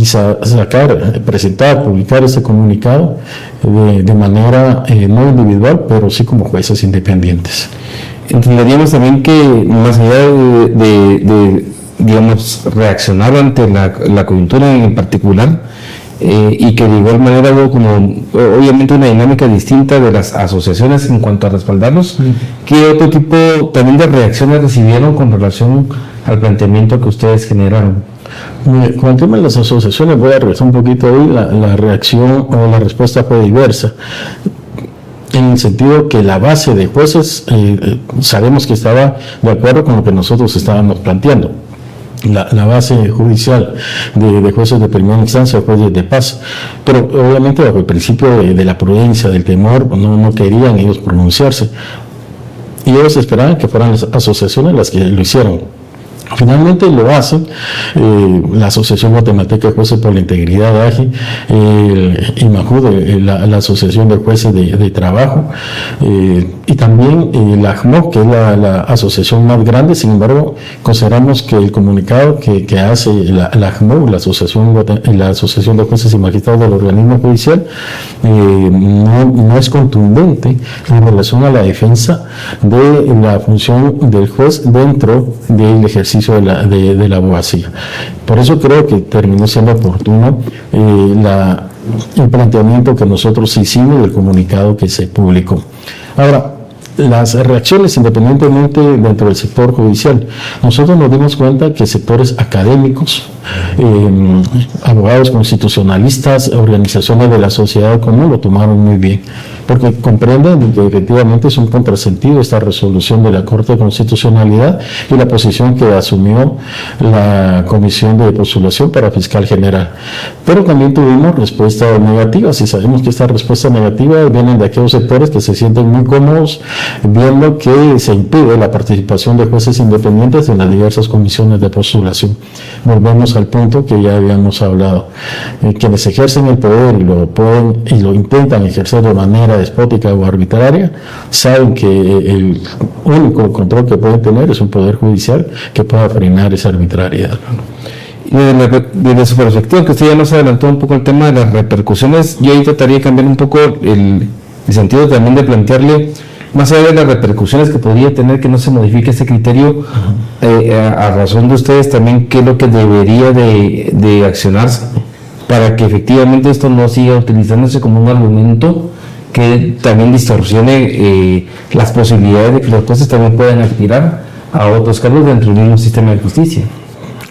sacar, presentar, publicar este comunicado de manera no individual, pero sí como jueces independientes. Entenderíamos también que más allá digamos, reaccionar ante la coyuntura en particular y que de igual manera hubo como obviamente una dinámica distinta de las asociaciones en cuanto a respaldarlos. ¿Qué otro tipo también de reacciones recibieron con relación al planteamiento que ustedes generaron? Con el tema de las asociaciones voy a regresar un poquito ahí, la reacción o la respuesta fue diversa. En el sentido que la base de jueces sabemos que estaba de acuerdo con lo que nosotros estábamos planteando. La base judicial de jueces de primera instancia, jueces de paz, pero obviamente bajo el principio de la prudencia, del temor, no querían ellos pronunciarse y ellos esperaban que fueran las asociaciones las que lo hicieran. Finalmente lo hacen la Asociación Guatemalteca de Jueces por la Integridad, AGI, IMAJUD, la Asociación de Jueces de Trabajo, y también la AJMO, que es la asociación más grande. Sin embargo, consideramos que el comunicado que hace la AJMO, la Asociación de Jueces y Magistrados del Organismo Judicial, no es contundente en relación a la defensa de la función del juez dentro del ejercicio de la abogacía. Por eso creo que terminó siendo oportuno el planteamiento que nosotros hicimos del comunicado que se publicó. Ahora, las reacciones independientemente dentro del sector judicial, nosotros nos dimos cuenta que sectores académicos abogados constitucionalistas, organizaciones de la sociedad común lo tomaron muy bien, porque comprenden que efectivamente es un contrasentido esta resolución de la Corte de Constitucionalidad y la posición que asumió la Comisión de Postulación para Fiscal General. Pero también tuvimos respuestas negativas, y sabemos que estas respuestas negativas vienen de aquellos sectores que se sienten muy cómodos viendo que se impide la participación de jueces independientes en las diversas comisiones de postulación. Volvemos al punto que ya habíamos hablado. Quienes ejercen el poder y lo intentan ejercer de manera despótica o arbitraria, saben que el único control que pueden tener es un poder judicial que pueda frenar esa arbitrariedad. Y desde su perspectiva, que usted ya nos adelantó un poco el tema de las repercusiones, yo ahí trataría de cambiar un poco el sentido también de plantearle, más allá de las repercusiones que podría tener que no se modifique este criterio, a razón de ustedes también, qué es lo que debería de accionarse para que efectivamente esto no siga utilizándose como un argumento que también distorsione las posibilidades de que los jueces también puedan aspirar a otros cargos dentro del mismo sistema de justicia.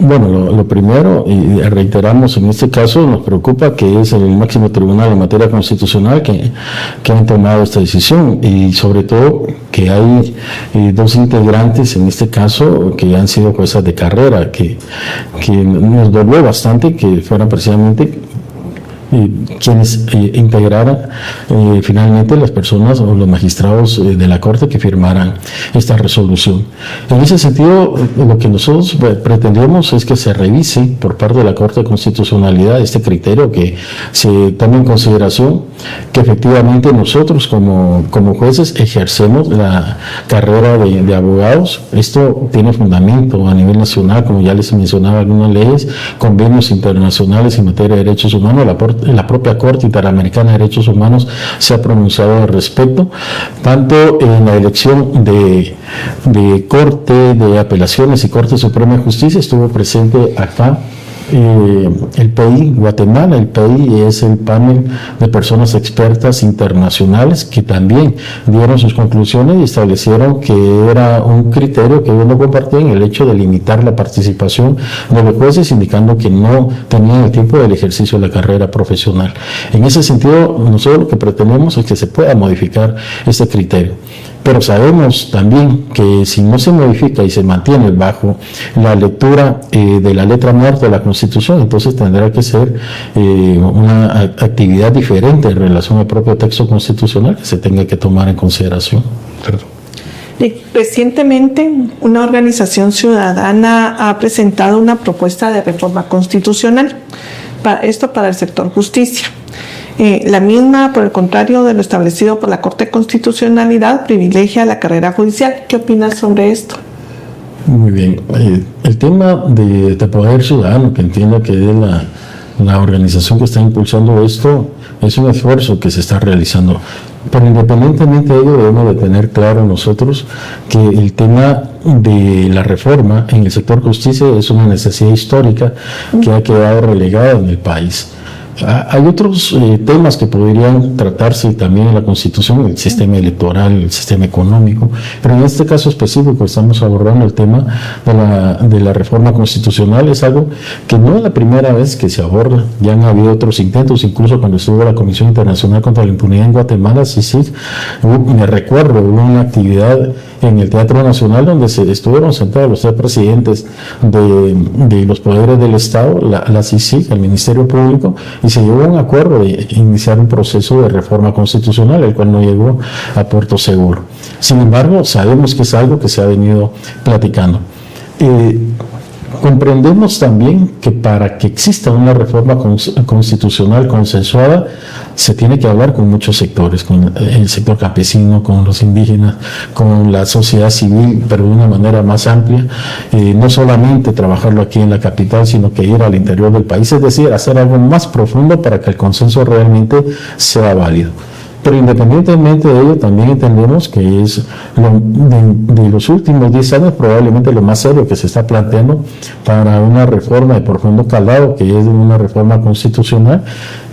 Bueno, lo primero, y reiteramos en este caso, nos preocupa que es el máximo tribunal en materia constitucional que han tomado esta decisión, y sobre todo que hay dos integrantes en este caso que han sido juezas de carrera, que nos dolió bastante que fueran precisamente quienes integraran finalmente las personas o los magistrados de la Corte que firmaran esta resolución. En ese sentido, lo que nosotros pretendemos es que se revise por parte de la Corte de Constitucionalidad este criterio, que se tome en consideración que efectivamente nosotros como jueces ejercemos la carrera de abogados. Esto tiene fundamento a nivel nacional, como ya les mencionaba, algunas leyes, convenios internacionales en materia de derechos humanos. La propia Corte Interamericana de Derechos Humanos se ha pronunciado al respecto, tanto en la elección de Corte de Apelaciones y Corte Suprema de Justicia. Estuvo presente acá el PEI Guatemala. El PEI es el panel de personas expertas internacionales que también dieron sus conclusiones y establecieron que era un criterio que ellos no compartían, el hecho de limitar la participación de los jueces, indicando que no tenían el tiempo del ejercicio de la carrera profesional. En ese sentido, nosotros lo que pretendemos es que se pueda modificar este criterio. Pero sabemos también que si no se modifica y se mantiene bajo la lectura de la letra muerta de la Constitución, entonces tendrá que ser una actividad diferente en relación al propio texto constitucional que se tenga que tomar en consideración. Recientemente, una organización ciudadana ha presentado una propuesta de reforma constitucional, para el sector justicia. La misma, por el contrario de lo establecido por la Corte de Constitucionalidad, privilegia la carrera judicial. ¿Qué opinas sobre esto? Muy bien. El tema de Poder Ciudadano, que entiendo que es la organización que está impulsando esto, es un esfuerzo que se está realizando. Pero independientemente de ello, debemos de tener claro nosotros que el tema de la reforma en el sector justicia es una necesidad histórica que ha quedado relegada en el país. Hay otros temas que podrían tratarse también en la Constitución, el sistema electoral, el sistema económico, pero en este caso específico estamos abordando el tema de la reforma constitucional. Es algo que no es la primera vez que se aborda, ya han habido otros intentos, incluso cuando estuvo la Comisión Internacional contra la Impunidad en Guatemala, CICIG, me recuerdo, hubo una actividad en el Teatro Nacional donde se estuvieron sentados los tres presidentes de los poderes del Estado, la CICIG, el Ministerio Público, y se llegó a un acuerdo de iniciar un proceso de reforma constitucional, el cual no llegó a puerto seguro. Sin embargo, sabemos que es algo que se ha venido platicando. Comprendemos también que para que exista una reforma constitucional consensuada, se tiene que hablar con muchos sectores, con el sector campesino, con los indígenas, con la sociedad civil, pero de una manera más amplia, no solamente trabajarlo aquí en la capital, sino que ir al interior del país, es decir, hacer algo más profundo para que el consenso realmente sea válido. Pero independientemente de ello, también entendemos que es de los últimos 10 años probablemente lo más serio que se está planteando para una reforma de profundo calado, que es una reforma constitucional,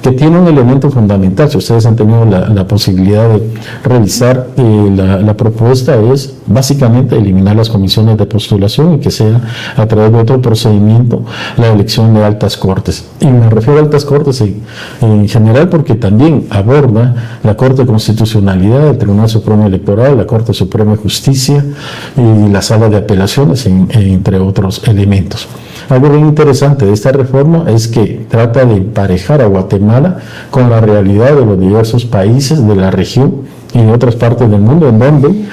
que tiene un elemento fundamental. Si ustedes han tenido la posibilidad de revisar, la propuesta es básicamente eliminar las comisiones de postulación y que sea a través de otro procedimiento la elección de altas cortes. Y me refiero a altas cortes en general porque también aborda la Corte de Constitucionalidad, el Tribunal Supremo Electoral, la Corte Suprema de Justicia y la Sala de Apelaciones, entre otros elementos. Algo bien interesante de esta reforma es que trata de emparejar a Guatemala con la realidad de los diversos países de la región y de otras partes del mundo, en donde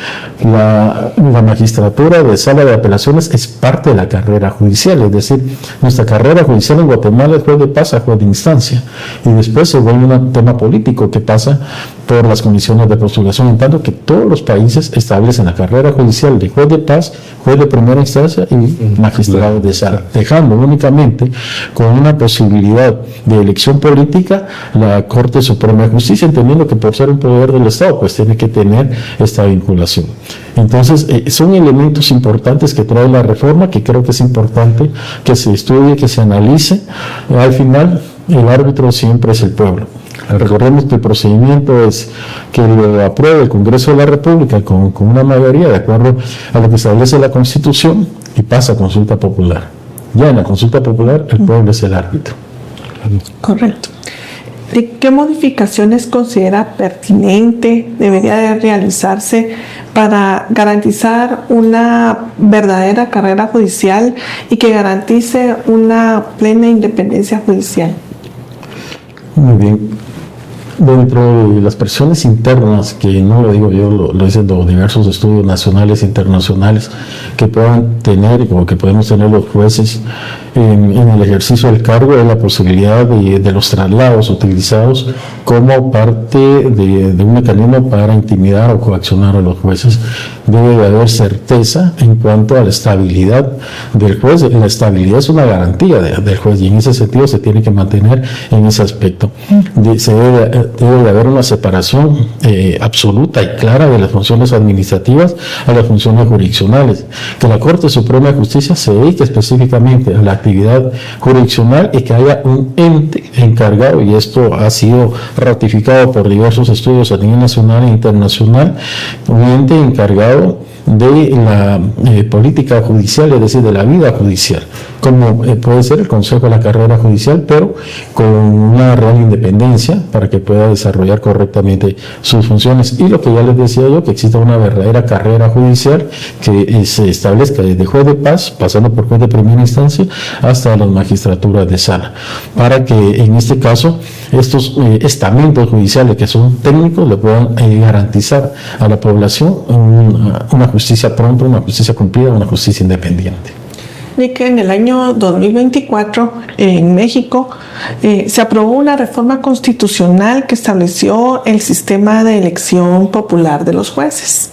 la magistratura de sala de apelaciones es parte de la carrera judicial. Es decir, nuestra carrera judicial en Guatemala es juez de paz a juez de instancia, y después se vuelve un tema político que pasa por las comisiones de postulación, en tanto que todos los países establecen la carrera judicial de juez de paz, juez de primera instancia y magistrado de sala, dejando únicamente con una posibilidad de elección política la Corte Suprema de Justicia, entendiendo que por ser un poder del Estado, pues tiene que tener esta vinculación. Entonces, son elementos importantes que trae la reforma, que creo que es importante que se estudie, que se analice. Al final, el árbitro siempre es el pueblo. Recordemos que el procedimiento es que lo apruebe el Congreso de la República con una mayoría de acuerdo a lo que establece la Constitución y pasa a consulta popular. Ya en la consulta popular el pueblo es el árbitro. Correcto. ¿De qué modificaciones considera pertinente debería de realizarse para garantizar una verdadera carrera judicial y que garantice una plena independencia judicial? Muy bien. Dentro de las presiones internas, que no lo digo yo, lo dicen los diversos estudios nacionales e internacionales que puedan tener o que podemos tener los jueces en el ejercicio del cargo, es la posibilidad de los traslados utilizados como parte de un mecanismo para intimidar o coaccionar a los jueces. Debe de haber certeza en cuanto a la estabilidad del juez. La estabilidad es una garantía del juez, y en ese sentido se tiene que mantener en ese aspecto. Debe de haber una separación absoluta y clara de las funciones administrativas a las funciones jurisdiccionales. Que la Corte Suprema de Justicia se dedique específicamente a la actividad jurisdiccional y que haya un ente encargado, y esto ha sido ratificado por diversos estudios a nivel nacional e internacional, un ente encargado de la política judicial, es decir, de la vida judicial, como puede ser el Consejo de la Carrera Judicial, pero con una real independencia para que pueda desarrollar correctamente sus funciones. Y lo que ya les decía yo, que exista una verdadera carrera judicial que se establezca desde juez de paz, pasando por juez de primera instancia, hasta las magistraturas de sala, para que en este caso estos estamentos judiciales que son técnicos le puedan garantizar a la población una justicia pronta, una justicia cumplida, una justicia independiente. Y que en el año 2024 en México se aprobó una reforma constitucional que estableció el sistema de elección popular de los jueces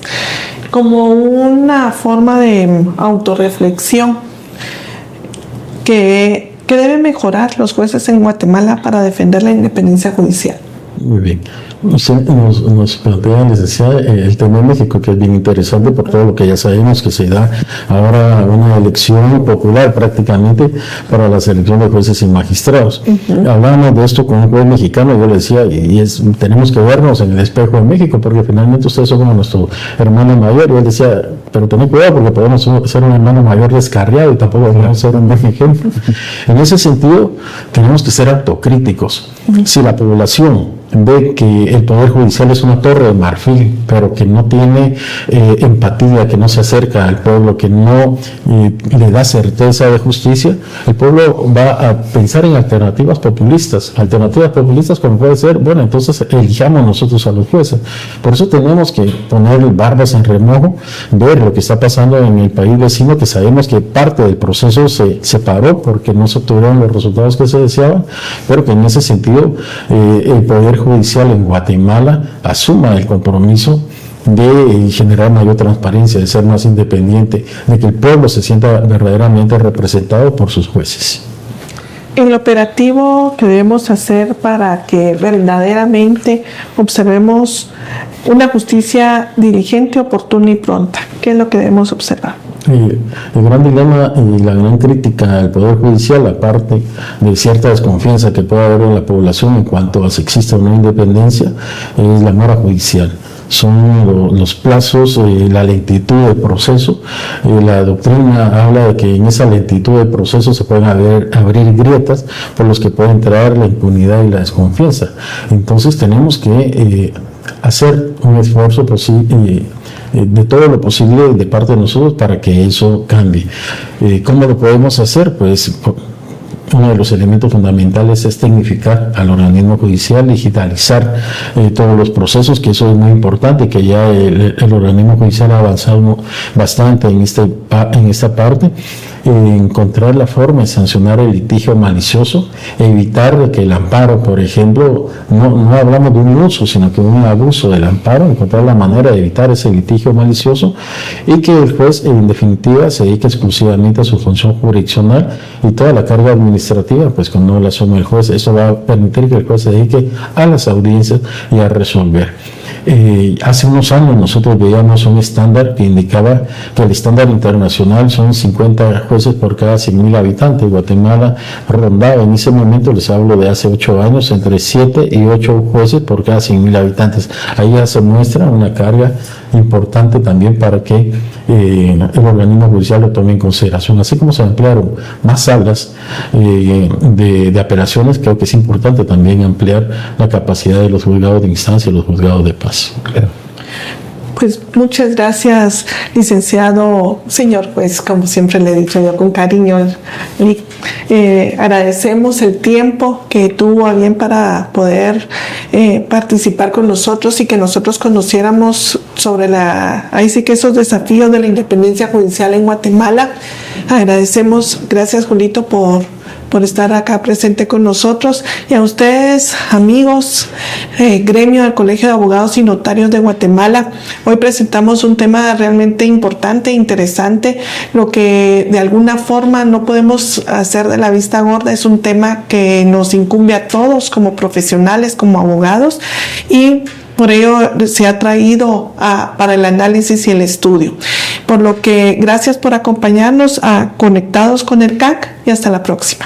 como una forma de autorreflexión que deben mejorar los jueces en Guatemala para defender la independencia judicial. Muy bien. Usted nos plantea, licenciada, el tema de México, que es bien interesante por todo lo que ya sabemos que se da ahora una elección popular prácticamente para la selección de jueces y magistrados. Hablábamos de esto con un juez mexicano, yo le decía, tenemos que vernos en el espejo de México, porque finalmente ustedes son como nuestro hermano mayor, y él decía, pero tened cuidado porque podemos ser un hermano mayor descarriado y tampoco podemos ser un buen ejemplo. En ese sentido, tenemos que ser autocríticos. Si la población ve que el Poder Judicial es una torre de marfil, pero que no tiene empatía, que no se acerca al pueblo, que no le da certeza de justicia, el pueblo va a pensar en alternativas populistas como puede ser, bueno, entonces elijamos nosotros a los jueces. Por eso tenemos que poner barbas en remojo, ver lo que está pasando en el país vecino, que sabemos que parte del proceso se paró porque no se obtuvieron los resultados que se deseaban, pero que en ese sentido el Poder Judicial en Guatemala asuma el compromiso de generar mayor transparencia, de ser más independiente, de que el pueblo se sienta verdaderamente representado por sus jueces. El operativo que debemos hacer para que verdaderamente observemos una justicia diligente, oportuna y pronta. ¿Qué es lo que debemos observar? El gran dilema y la gran crítica al Poder Judicial, aparte de cierta desconfianza que puede haber en la población en cuanto a si existe o no independencia, es la mora judicial. Son los plazos, la lentitud del proceso. La doctrina habla de que en esa lentitud del proceso se pueden abrir grietas por los que puede entrar la impunidad y la desconfianza. Entonces tenemos que hacer un esfuerzo de todo lo posible de parte de nosotros para que eso cambie. ¿Cómo lo podemos hacer? Pues uno de los elementos fundamentales es tecnificar al organismo judicial, digitalizar todos los procesos, que eso es muy importante, que ya el organismo judicial ha avanzado bastante en esta parte. Encontrar la forma de sancionar el litigio malicioso, evitar que el amparo, por ejemplo, no hablamos de un uso, sino que un abuso del amparo, encontrar la manera de evitar ese litigio malicioso y que el juez, en definitiva, se dedique exclusivamente a su función jurisdiccional y toda la carga administrativa, pues cuando la asume el juez, eso va a permitir que el juez se dedique a las audiencias y a resolver. Hace unos años nosotros veíamos un estándar que indicaba que el estándar internacional son 50 jueces por cada 100.000 habitantes. Guatemala rondaba en ese momento, les hablo de hace 8 años, entre 7 y 8 jueces por cada 100.000 habitantes. Ahí ya se muestra una carga importante también para que el organismo judicial lo tome en consideración. Así como se ampliaron más salas de apelaciones, creo que es importante también ampliar la capacidad de los juzgados de instancia y los juzgados de paz. Pues muchas gracias, licenciado, señor juez, como siempre le he dicho yo con cariño. Agradecemos el tiempo que tuvo a bien para poder participar con nosotros y que nosotros conociéramos sobre ahí sí que esos desafíos de la independencia judicial en Guatemala. Agradecemos, gracias Julito por estar acá presente con nosotros, y a ustedes, amigos, gremio del Colegio de Abogados y Notarios de Guatemala. Hoy presentamos un tema realmente importante, interesante, lo que de alguna forma no podemos hacer de la vista gorda. Es un tema que nos incumbe a todos como profesionales, como abogados, y por ello se ha traído para el análisis y el estudio. Por lo que gracias por acompañarnos a Conectados con el CAC y hasta la próxima.